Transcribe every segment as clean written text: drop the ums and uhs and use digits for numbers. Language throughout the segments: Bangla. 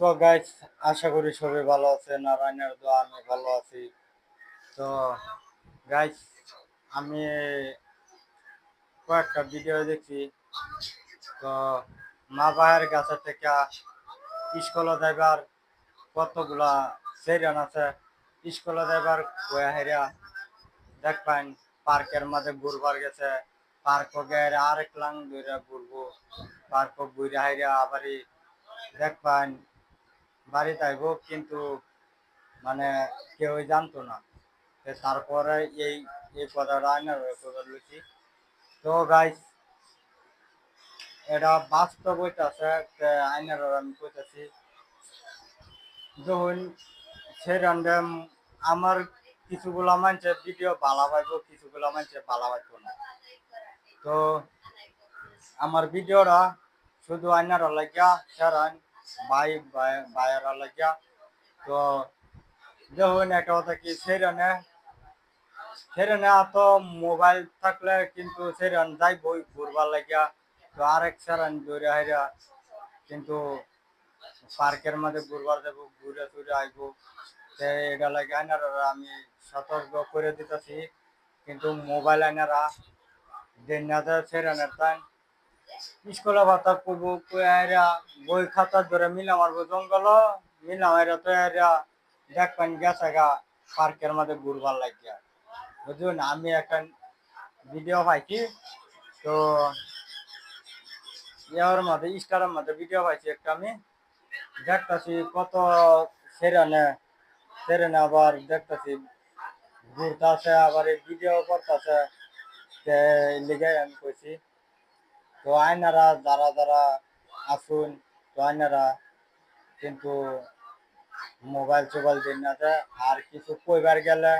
তো গাইস, আশা করি সবাই ভালো আছেন আর আইনার দোয়া আমি ভালো আছি। তো গাইস, আমি কয়েকটা ভিডিও দেখছি। তো মা বাবার কাছে থেকে স্কুলে যাইবার কতগুলা সেরিয়ান আছে। স্কুলে যাইবার কয়া হেরিয়া দেখবেন পার্কের মাঝে ঘুরবার গেছে। পার্ক গেলে আরেক লাং ধরে ঘুরবো। পার্ক ঘুরে হাইরা আবারই দেখবেন বাড়িতে আইব, কিন্তু মানে কেউই জানতো না। তারপরে এই এই কথাটা আইনার কথা বলছি। তো গাইস, এটা বাস্তব হইতাছে। আইনার আমি কইতাছি, যখন সে রান্ডাম আমার কিছুগুলা মানছে ভিডিও ভালো পাইব, কিছুগুলা মানছে ভালো পাইব না। তো আমার ভিডিওটা শুধু আইনার লাগিয়া সারান ভাইয়ের লাগিয়া। তো যখন একটা কথা কি সেরানে সেরানে তো মোবাইল থাকলে কিন্তু সেরান যাইবই ঘুরবার লাগিয়া। তো আরেক সারান দৌড়ে হাইরা কিন্তু পার্কের মধ্যে ঘুরবার যাবো, ঘুরে টুরে আইবো। এটা লাগে আইনারা আমি সতর্ক করে দিতেছি, কিন্তু মোবাইল আইনারা দেন না দেয় সেরানের টাইম। স্কুলে ভাতা করবো কইরা বই খাতা ধরে মিলা মারবো জঙ্গল, মিলা মাইরা তো দেখবেন গেছে গা পার্কের মধ্যে ঘুরবার লাগিয়া। বুঝুন, আমি একটা ভিডিও পাইছি। তো ইয়ার মধ্যে ইনস্টার মধ্যে ভিডিও পাইছি একটা, আমি দেখতেছি কত সেরানে সেরেনে আবার দেখতেছি ঘুরতেছে, আবার এই ভিডিও করতেছে। লিগে আমি কইছি, তো আইনারা যারা যারা আসুন, তো আইনারা কিন্তু মোবাইল টোবাইল দিন না দেয়। আর কিছু কইবার গেলে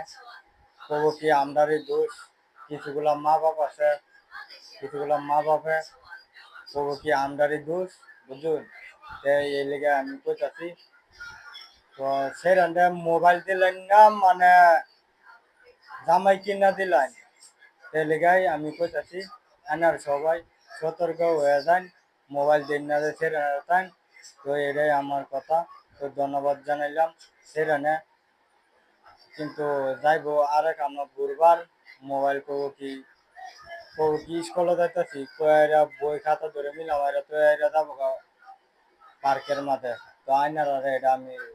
কব কি আমরারই দোষ। কিছুগুলা মা বাপ আছে, কিছুগুলা মা বাপে কব কি আমরারই দোষ। বুঝুন, এই লিগে আমি কইতাছি। তো সেখানে মোবাইল দিলেন না মানে জামাই কিনা দিলেন, এই লিগাই আমি কইতাছি আনার সবাই সতর্ক হয়ে যান, মোবাইল দিন না সেখানে। তো এটাই আমার কথা। তো ধন্যবাদ জানাইলাম। সেখানে কিন্তু যাইবো আরেক আমরা ঘুরবার, মোবাইল কবো কি স্কুলে যাইতেছি কয়েরা বই খাতা ধরে মিলাম, এরা তো এরা যাবো পার্কের মাঠে। তো আইনার এটা আমি